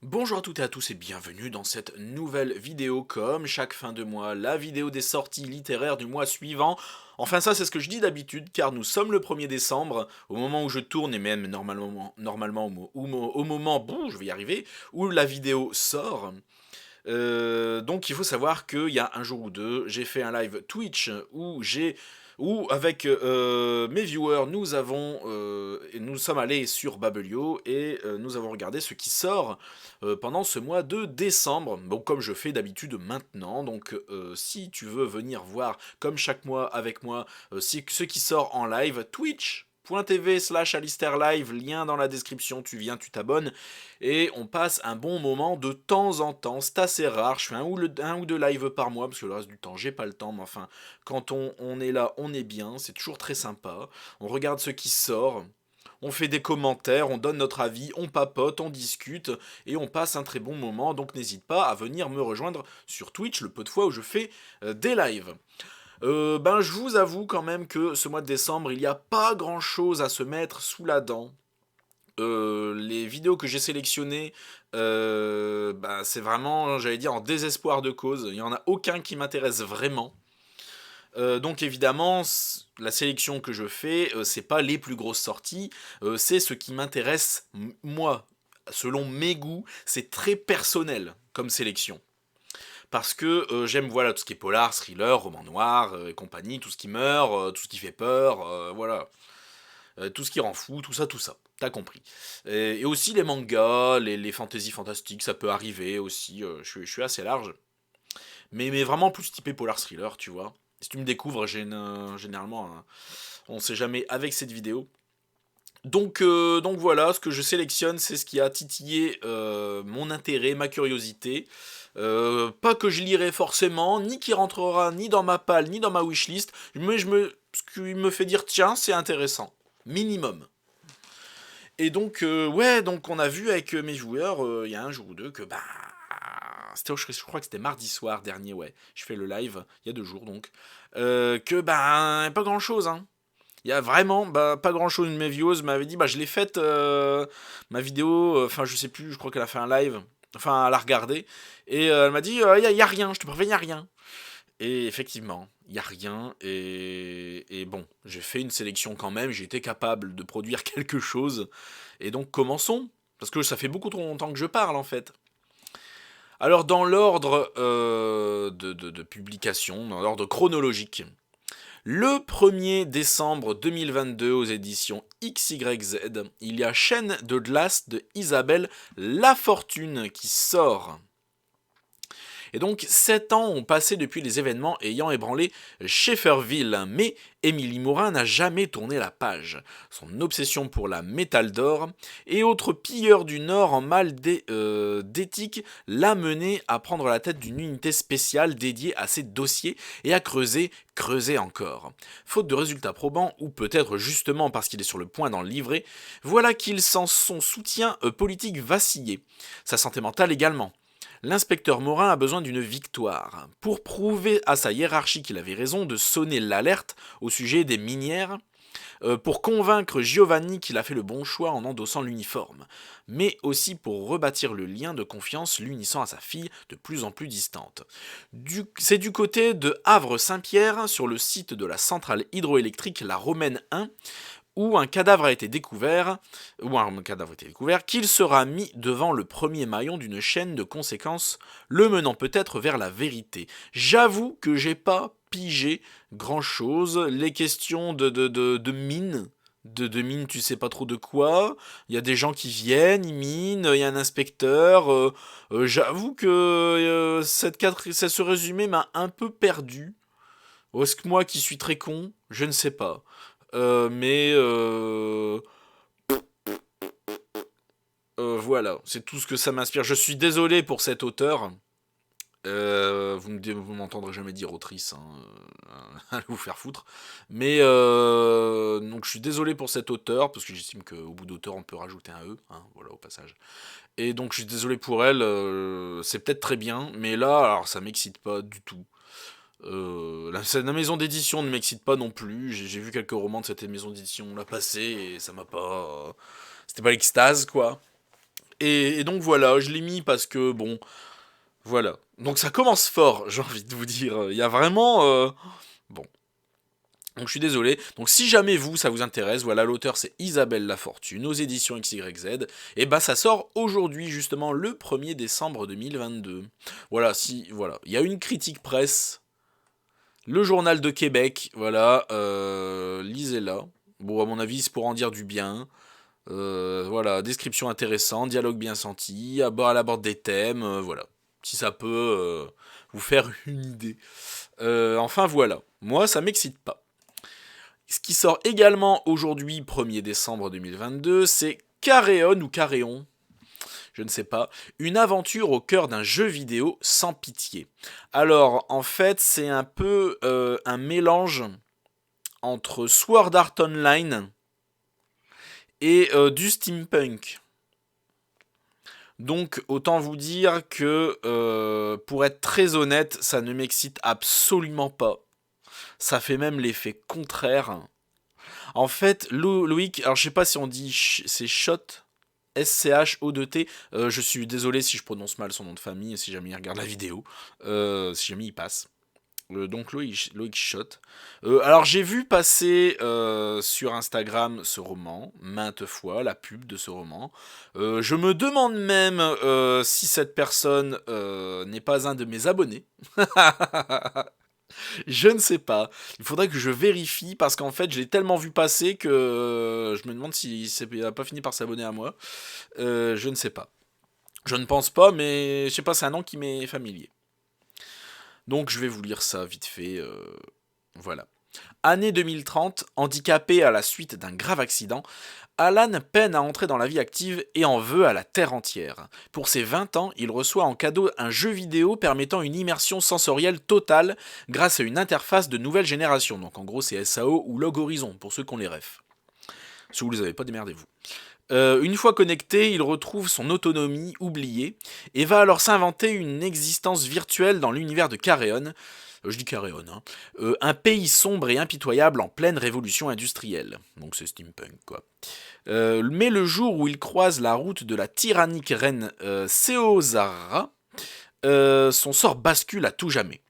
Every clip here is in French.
Bonjour à toutes et à tous et bienvenue dans cette nouvelle vidéo comme chaque fin de mois, la vidéo des sorties littéraires du mois suivant. Enfin ça c'est ce que je dis d'habitude car nous sommes le 1er décembre, au moment où je tourne et même normalement au moment, bon je vais y arriver, où la vidéo sort. Donc il faut savoir qu'il y a un jour ou deux, j'ai fait un live Twitch où avec mes viewers, nous sommes allés sur Babelio et nous avons regardé ce qui sort pendant ce mois de décembre. Bon, comme je fais d'habitude maintenant, donc si tu veux venir voir comme chaque mois avec moi ce qui sort en live, twitch.tv/alistairlive, lien dans la description, tu viens, tu t'abonnes et on passe un bon moment de temps en temps. C'est assez rare, je fais un ou deux lives par mois parce que le reste du temps j'ai pas le temps, mais enfin quand on est là on est bien, c'est toujours très sympa. On regarde ce qui sort, on fait des commentaires, on donne notre avis, on papote, on discute et on passe un très bon moment. Donc n'hésite pas à venir me rejoindre sur Twitch le peu de fois où je fais des lives. Je vous avoue quand même que ce mois de décembre, il n'y a pas grand chose à se mettre sous la dent. Les vidéos que j'ai sélectionnées, c'est vraiment, j'allais dire, en désespoir de cause. Il n'y en a aucun qui m'intéresse vraiment. Donc évidemment, la sélection que je fais, c'est pas les plus grosses sorties, c'est ce qui m'intéresse moi. Selon mes goûts, c'est très personnel comme sélection. Parce que j'aime voilà tout ce qui est polar, thriller, roman noir et compagnie, tout ce qui meurt, tout ce qui fait peur, voilà. Tout ce qui rend fou, tout ça, tout ça. T'as compris. Et aussi les mangas, les fantaisies fantastiques, ça peut arriver aussi. Je suis assez large. Mais vraiment plus typé polar thriller, tu vois. Si tu me découvres, généralement, on sait jamais avec cette vidéo. Donc voilà, ce que je sélectionne, c'est ce qui a titillé mon intérêt, ma curiosité. Pas que je lirai forcément, ni qui rentrera ni dans ma palle, ni dans ma wishlist, mais ce qui me fait dire tiens, c'est intéressant. Minimum. Et donc, ouais, donc on a vu avec mes joueurs, il y a un jour ou deux, que je crois que c'était mardi soir dernier, ouais. Je fais le live, il y a 2 jours donc. Pas grand chose, hein. Il y a vraiment pas grand chose. Une de mes viewers m'avait dit, je l'ai faite, ma vidéo, enfin je sais plus, je crois qu'elle a fait un live, enfin elle a regardé, et elle m'a dit, y a rien, je te préviens, y a rien. Et effectivement, il n'y a rien. Et bon, j'ai fait une sélection quand même. J'ai été capable de produire quelque chose. Et donc commençons. Parce que ça fait beaucoup trop longtemps que je parle en fait. Alors dans l'ordre de publication, dans l'ordre chronologique, le 1er décembre 2022 aux éditions XYZ, il y a Chaîne de glace de Isabelle Lafortune qui sort. Et donc 7 ans ont passé depuis les événements ayant ébranlé Schefferville, mais Émilie Morin n'a jamais tourné la page. Son obsession pour la métal d'or et autres pilleurs du Nord en mal d'éthique l'a menée à prendre la tête d'une unité spéciale dédiée à ces dossiers et à creuser encore. Faute de résultats probants, ou peut-être justement parce qu'il est sur le point d'en livrer, voilà qu'il sent son soutien politique vaciller. Sa santé mentale également. L'inspecteur Morin a besoin d'une victoire. Pour prouver à sa hiérarchie qu'il avait raison de sonner l'alerte au sujet des minières, pour convaincre Giovanni qu'il a fait le bon choix en endossant l'uniforme, mais aussi pour rebâtir le lien de confiance l'unissant à sa fille de plus en plus distante. C'est du côté de Havre-Saint-Pierre, sur le site de la centrale hydroélectrique La Romaine 1, où un cadavre a été découvert, qu'il sera mis devant le premier maillon d'une chaîne de conséquences, le menant peut-être vers la vérité. J'avoue que j'ai pas pigé grand chose. Les questions de mine. De mine, tu sais pas trop de quoi. Il y a des gens qui viennent, ils minent, il y a un inspecteur. J'avoue que ce résumé m'a un peu perdu. Est-ce que moi qui suis très con, je ne sais pas. Voilà, c'est tout ce que ça m'inspire. Je suis désolé pour cet auteur. Vous m'entendrez jamais dire autrice, hein, allez vous faire foutre. Mais donc je suis désolé pour cet auteur, parce que j'estime qu'au bout d'auteur on peut rajouter un E, hein, voilà au passage. Et donc je suis désolé pour elle, c'est peut-être très bien, mais là, alors ça m'excite pas du tout. La maison d'édition ne m'excite pas non plus. J'ai vu quelques romans de cette maison d'édition là passer et ça m'a pas. C'était pas l'extase quoi. Et donc voilà, je l'ai mis parce que, bon, voilà. Donc ça commence fort, j'ai envie de vous dire. Il y a vraiment... bon. Donc je suis désolé. Donc si jamais vous, ça vous intéresse, voilà, l'auteur c'est Isabelle Lafortune, aux éditions XYZ. Et bah ça sort aujourd'hui, justement, le 1er décembre 2022. Voilà, voilà. Il y a une critique presse, le Journal de Québec, voilà, lisez-la. Bon, à mon avis, c'est pour en dire du bien. Voilà, description intéressante, dialogue bien senti, elle aborde des thèmes, voilà. Si ça peut vous faire une idée. Enfin voilà, moi ça m'excite pas. Ce qui sort également aujourd'hui, 1er décembre 2022, c'est Caréon ou Caréon, je ne sais pas, une aventure au cœur d'un jeu vidéo sans pitié. Alors, en fait, c'est un peu un mélange entre Sword Art Online et du steampunk. Donc, autant vous dire que, pour être très honnête, ça ne m'excite absolument pas. Ça fait même l'effet contraire. En fait, Loïc, alors je sais pas si on dit c'est Shot, S-C-H-O-2-T. Je suis désolé si je prononce mal son nom de famille, si jamais il regarde la vidéo, si jamais il passe. Donc Loïc Shot. Alors j'ai vu passer sur Instagram ce roman, maintes fois, la pub de ce roman. Je me demande même si cette personne n'est pas un de mes abonnés. Je ne sais pas. Il faudrait que je vérifie parce qu'en fait, je l'ai tellement vu passer que je me demande s'il n'a pas fini par s'abonner à moi. Je ne sais pas. Je ne pense pas, mais je sais pas, c'est un nom qui m'est familier. Donc je vais vous lire ça vite fait. Voilà. Année 2030, handicapé à la suite d'un grave accident, Alan peine à entrer dans la vie active et en veut à la terre entière. Pour ses 20 ans, il reçoit en cadeau un jeu vidéo permettant une immersion sensorielle totale grâce à une interface de nouvelle génération. Donc en gros c'est SAO ou Log Horizon pour ceux qui ont les refs. Si vous ne les avez pas, démerdez-vous. Une fois connecté, il retrouve son autonomie oubliée et va alors s'inventer une existence virtuelle dans l'univers de Caréon. Je dis Caréon, hein. Un pays sombre et impitoyable en pleine révolution industrielle. Donc c'est steampunk, quoi. Mais le jour où il croise la route de la tyrannique reine Seozara, son sort bascule à tout jamais.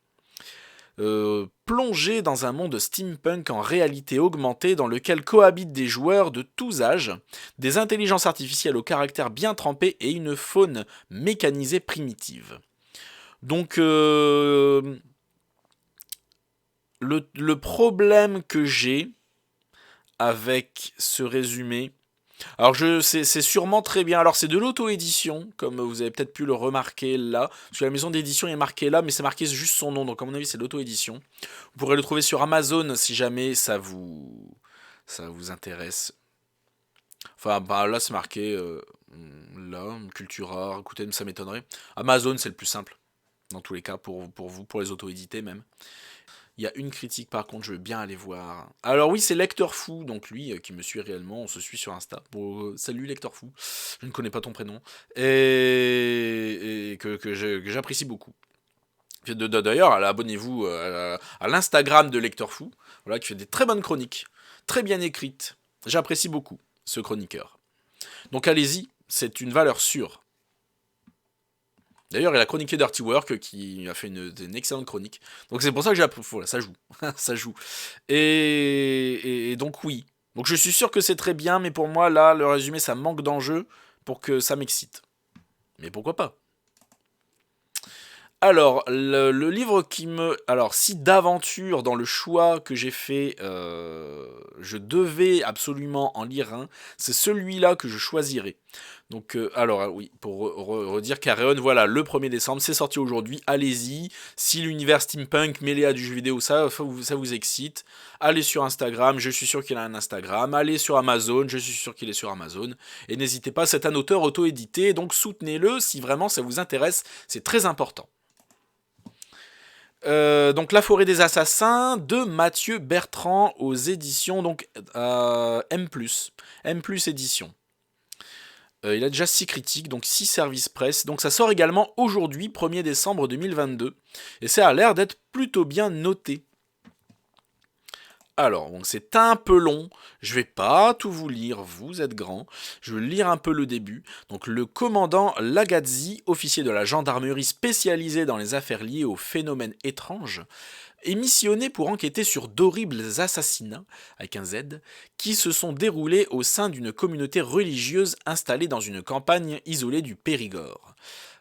Plongé dans un monde steampunk en réalité augmentée dans lequel cohabitent des joueurs de tous âges, des intelligences artificielles au caractère bien trempé et une faune mécanisée primitive. Donc le problème que j'ai avec ce résumé, alors c'est sûrement très bien. Alors c'est de l'auto-édition, comme vous avez peut-être pu le remarquer là. Parce que la maison d'édition est marquée là, mais c'est marqué juste son nom. Donc à mon avis c'est de l'auto-édition. Vous pourrez le trouver sur Amazon si jamais ça vous intéresse. Enfin bah, là c'est marqué là, Cultura, écoutez, ça m'étonnerait. Amazon c'est le plus simple. Dans tous les cas, pour vous, pour les auto-éditer même. Il y a une critique par contre, je veux bien aller voir. Alors oui, c'est Lecteur Fou, donc lui qui me suit réellement, on se suit sur Insta. Bon, salut Lecteur Fou, je ne connais pas ton prénom. Et que j'apprécie beaucoup. D'ailleurs, abonnez-vous à l'Instagram de Lecteur Fou, voilà, qui fait des très bonnes chroniques, très bien écrites. J'apprécie beaucoup ce chroniqueur. Donc allez-y, c'est une valeur sûre. D'ailleurs, il a chroniqué Dirty Work qui a fait une excellente chronique. Donc c'est pour ça que j'ai appris. Voilà, ça joue. Ça joue. Et donc oui. Donc je suis sûr que c'est très bien, mais pour moi, là, le résumé, ça manque d'enjeu pour que ça m'excite. Mais pourquoi pas? Alors, le livre qui me... Alors, si d'aventure, dans le choix que j'ai fait, je devais absolument en lire un, c'est celui-là que je choisirais. Donc, alors, oui, pour redire Caréon, voilà, le 1er décembre, c'est sorti aujourd'hui, allez-y. Si l'univers steampunk mêlé à du jeu vidéo, ça vous excite, allez sur Instagram, je suis sûr qu'il a un Instagram. Allez sur Amazon, je suis sûr qu'il est sur Amazon. Et n'hésitez pas, c'est un auteur auto-édité, donc soutenez-le si vraiment ça vous intéresse, c'est très important. Donc La Forêt des Assassins de Mathieu Bertrand aux éditions donc M+. M+ édition. Il a déjà 6 critiques, donc 6 services presse. Donc ça sort également aujourd'hui, 1er décembre 2022. Et ça a l'air d'être plutôt bien noté. Alors, donc c'est un peu long, je vais pas tout vous lire, vous êtes grand, je vais lire un peu le début. Donc le commandant Lagazzi, officier de la gendarmerie spécialisé dans les affaires liées aux phénomènes étranges, est missionné pour enquêter sur d'horribles assassinats, avec un Z, qui se sont déroulés au sein d'une communauté religieuse installée dans une campagne isolée du Périgord.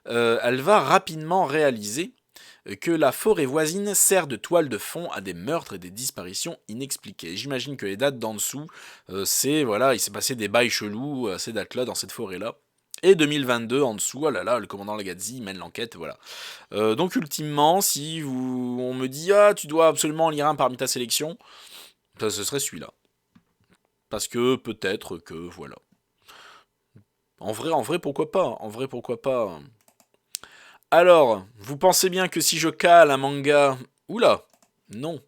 Elle va rapidement réaliser que la forêt voisine sert de toile de fond à des meurtres et des disparitions inexpliquées. J'imagine que les dates d'en dessous, c'est, voilà, il s'est passé des bails chelous à ces dates-là, dans cette forêt-là. Et 2022 en dessous, oh là là, le commandant Lagazzi mène l'enquête, voilà. Donc ultimement, si on me dit ah tu dois absolument en lire un parmi ta sélection, ce serait celui-là. Parce que peut-être que voilà. En vrai, pourquoi pas. En vrai, pourquoi pas. Alors, vous pensez bien que si je cale un manga... Oula, non.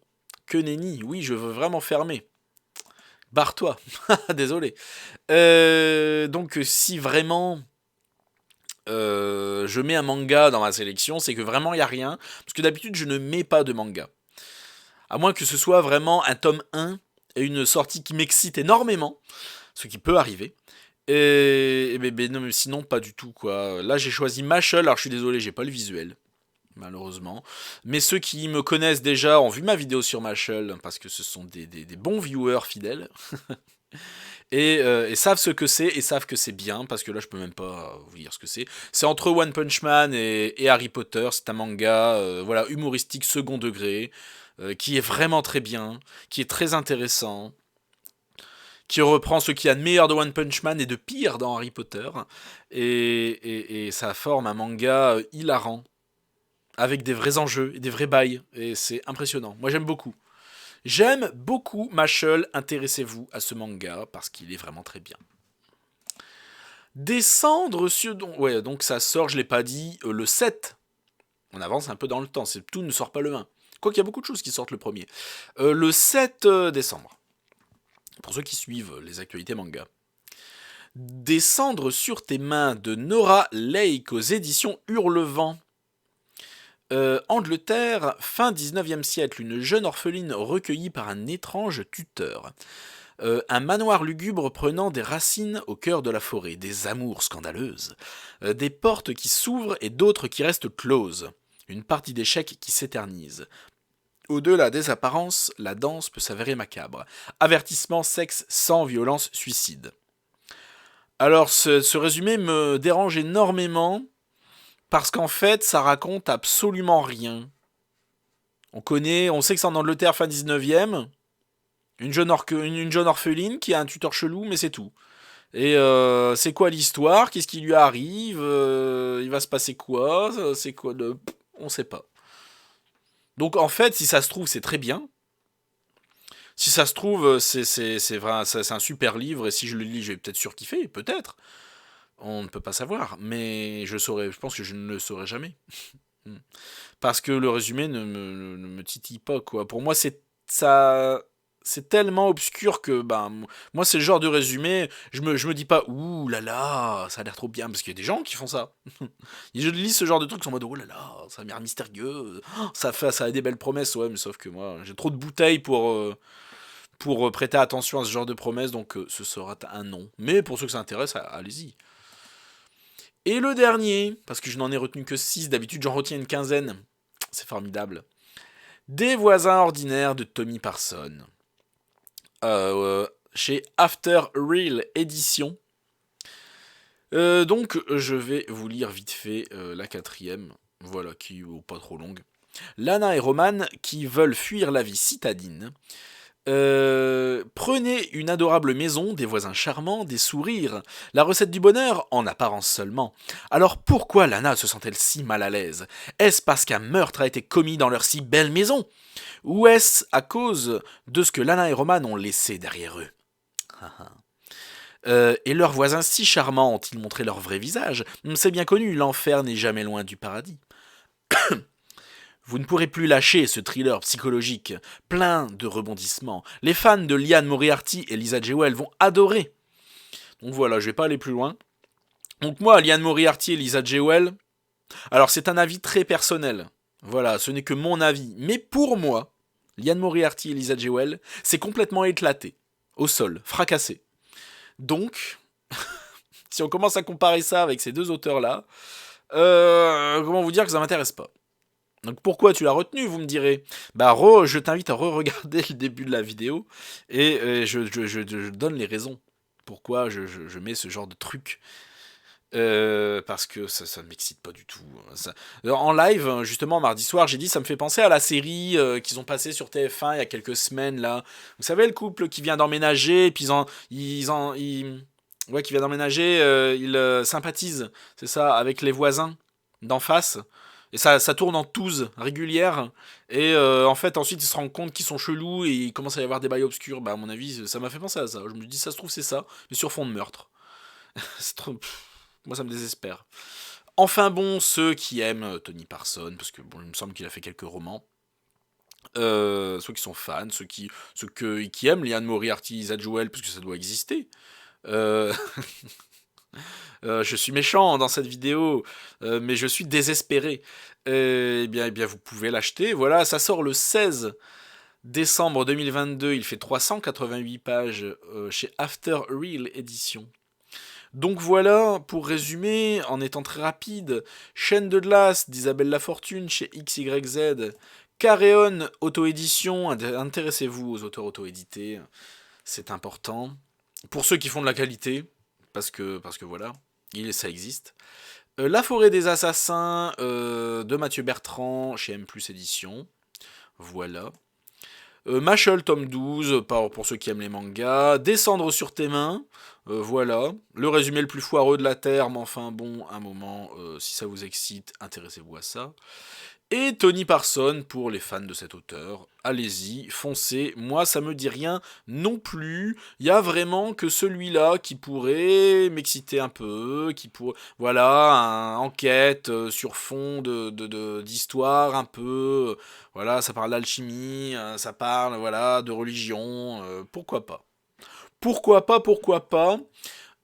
Que nenni, oui, je veux vraiment fermer. Barre-toi. Désolé. Donc, si vraiment... je mets un manga dans ma sélection, c'est que vraiment il n'y a rien. Parce que d'habitude, je ne mets pas de manga. À moins que ce soit vraiment un tome 1 et une sortie qui m'excite énormément. Ce qui peut arriver. Mais non, mais sinon, pas du tout, quoi. Là, j'ai choisi Mashle. Alors, je suis désolé, j'ai pas le visuel. Malheureusement. Mais ceux qui me connaissent déjà ont vu ma vidéo sur Mashle, parce que ce sont des bons viewers fidèles. Et savent ce que c'est, et savent que c'est bien, parce que là je peux même pas vous dire ce que c'est. C'est entre One Punch Man et Harry Potter, c'est un manga voilà, humoristique second degré, qui est vraiment très bien, qui est très intéressant, qui reprend ce qu'il y a de meilleur de One Punch Man et de pire dans Harry Potter, et ça forme un manga hilarant, avec des vrais enjeux et des vrais bails, et c'est impressionnant. Moi j'aime beaucoup. J'aime beaucoup Mashle, intéressez-vous à ce manga, parce qu'il est vraiment très bien. Descendre sur... Ouais, donc ça sort, je l'ai pas dit, le 7. On avance un peu dans le temps, tout ne sort pas le 1. Quoiqu'il y a beaucoup de choses qui sortent le premier. Le 7 décembre. Pour ceux qui suivent les actualités manga. Descendre sur tes mains de Nora Lake aux éditions Hurlevent. Angleterre, fin 19e siècle, une jeune orpheline recueillie par un étrange tuteur. Un manoir lugubre prenant des racines au cœur de la forêt, des amours scandaleuses, des portes qui s'ouvrent et d'autres qui restent closes, une partie d'échecs qui s'éternise. Au-delà des apparences, la danse peut s'avérer macabre. Avertissement, sexe sans violence, suicide. Alors ce résumé me dérange énormément, parce qu'en fait ça raconte absolument rien. On sait que c'est en Angleterre fin 19e, une jeune orpheline qui a un tuteur chelou, mais c'est tout. Et c'est quoi l'histoire? Qu'est-ce qui lui arrive? Il va se passer quoi? C'est quoi de... On sait pas. Donc en fait, si ça se trouve, c'est très bien. Si ça se trouve, c'est vrai, c'est un super livre, et si je le lis, je vais peut-être surkiffer, peut-être. On ne peut pas savoir, mais je pense que je ne le saurai jamais. Parce que le résumé ne me titille pas, quoi. Pour moi, c'est tellement obscur que, ben, moi, c'est le genre de résumé, je me dis pas, ouh là là, ça a l'air trop bien, parce qu'il y a des gens qui font ça. Je lis ce genre de trucs en mode, oh là là, ça a l'air mystérieux, ça a des belles promesses, ouais, mais sauf que moi, j'ai trop de bouteilles pour prêter attention à ce genre de promesses, donc ce sera un non. Mais pour ceux que ça intéresse, allez-y. Et le dernier, parce que je n'en ai retenu que 6, d'habitude j'en retiens une quinzaine, c'est formidable. Des voisins ordinaires de Tommy Parson. Chez After Real Edition. Donc je vais vous lire vite fait la quatrième, voilà, qui est pas trop longue. Lana et Roman qui veulent fuir la vie citadine. Prenez une adorable maison, des voisins charmants, des sourires, la recette du bonheur, en apparence seulement. Alors pourquoi Lana se sent-elle si mal à l'aise? Est-ce parce qu'un meurtre a été commis dans leur si belle maison? Ou est-ce à cause de ce que Lana et Roman ont laissé derrière eux? Et leurs voisins si charmants ont-ils montré leur vrai visage? C'est bien connu, l'enfer n'est jamais loin du paradis. Vous ne pourrez plus lâcher ce thriller psychologique, plein de rebondissements. Les fans de Liane Moriarty et Lisa Jewell vont adorer. Donc voilà, je vais pas aller plus loin. Donc moi, Liane Moriarty et Lisa Jewell, alors c'est un avis très personnel. Voilà, ce n'est que mon avis. Mais pour moi, Liane Moriarty et Lisa Jewell, c'est complètement éclaté, au sol, fracassé. Donc, si on commence à comparer ça avec ces deux auteurs-là, comment vous dire que ça m'intéresse pas. Donc pourquoi tu l'as retenu, vous me direz. Bah je t'invite à re-regarder le début de la vidéo et je donne les raisons. Pourquoi je mets ce genre de truc. Parce que ça ne m'excite pas du tout. En live, justement, mardi soir, j'ai dit ça me fait penser à la série qu'ils ont passée sur TF1 il y a quelques semaines, là. Vous savez, le couple qui vient d'emménager, puis ouais, qui vient d'emménager, ils sympathisent, c'est ça, avec les voisins d'en face. Et ça tourne en touze régulière. Et en fait, ensuite, ils se rendent compte qu'ils sont chelous et il commence à y avoir des bails obscurs. Bah, à mon avis, ça m'a fait penser à ça. Je me dis, ça se trouve, c'est ça, mais sur fond de meurtre. C'est trop... Moi, ça me désespère. Enfin bon, ceux qui aiment Tony Parsons, parce que bon, il me semble qu'il a fait quelques romans, ceux qui sont fans, qui aiment Liane Moriarty, Lisa Jewell, parce que ça doit exister. Euh, je suis méchant dans cette vidéo, mais je suis désespéré. Eh bien, vous pouvez l'acheter. Voilà, ça sort le 16 décembre 2022. Il fait 388 pages chez After Real Edition. Donc voilà, pour résumer, en étant très rapide, Chaîne de glace d'Isabelle Lafortune chez XYZ, Caréon auto-édition, intéressez-vous aux auteurs auto-édités, c'est important. Pour ceux qui font de la qualité, parce que voilà, ça existe. La forêt des assassins de Mathieu Bertrand chez M+ Édition, voilà. Machel tome 12, pour ceux qui aiment les mangas. Descendre sur tes mains, voilà. Le résumé le plus foireux de la Terre, mais enfin bon, un moment, si ça vous excite, intéressez-vous à ça. Et Tony Parsons pour les fans de cet auteur. Allez-y, foncez. Moi, ça me dit rien non plus. Il y a vraiment que celui-là qui pourrait m'exciter un peu, voilà, enquête sur fond d'histoire un peu. Voilà, ça parle d'alchimie, ça parle, voilà, de religion. Pourquoi pas? Pourquoi pas? Pourquoi pas?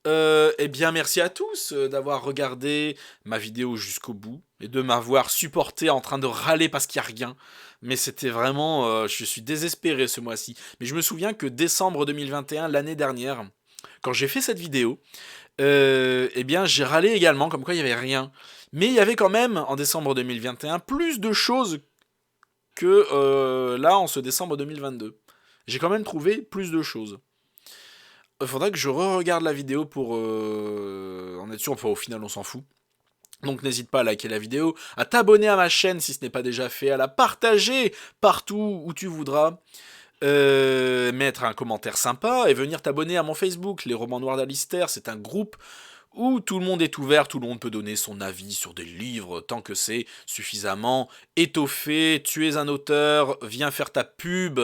Eh bien, merci à tous d'avoir regardé ma vidéo jusqu'au bout et de m'avoir supporté en train de râler parce qu'il n'y a rien. Mais c'était vraiment... je suis désespéré ce mois-ci. Mais je me souviens que décembre 2021, l'année dernière, quand j'ai fait cette vidéo, eh bien, j'ai râlé également, comme quoi il n'y avait rien. Mais il y avait quand même, en décembre 2021, plus de choses que là, en ce décembre 2022. J'ai quand même trouvé plus de choses. Il faudrait que je re-regarde la vidéo pour en être sûr. Enfin, au final, on s'en fout. Donc n'hésite pas à liker la vidéo, à t'abonner à ma chaîne si ce n'est pas déjà fait, à la partager partout où tu voudras, mettre un commentaire sympa et venir t'abonner à mon Facebook, Les Romans Noirs d'Alistair. C'est un groupe où tout le monde est ouvert, tout le monde peut donner son avis sur des livres tant que c'est suffisamment étoffé. Tu es un auteur, viens faire ta pub.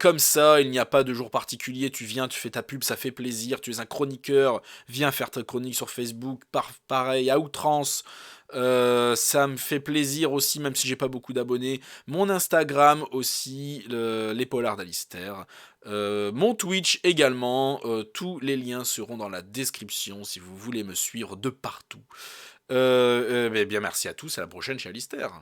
Comme ça, il n'y a pas de jour particulier, tu viens, tu fais ta pub, ça fait plaisir, tu es un chroniqueur, viens faire ta chronique sur Facebook, pareil, à outrance, ça me fait plaisir aussi, même si j'ai pas beaucoup d'abonnés. Mon Instagram aussi, les Polars d'Alistair. Mon Twitch également, tous les liens seront dans la description si vous voulez me suivre de partout. Eh bien merci à tous, à la prochaine chez Alistair.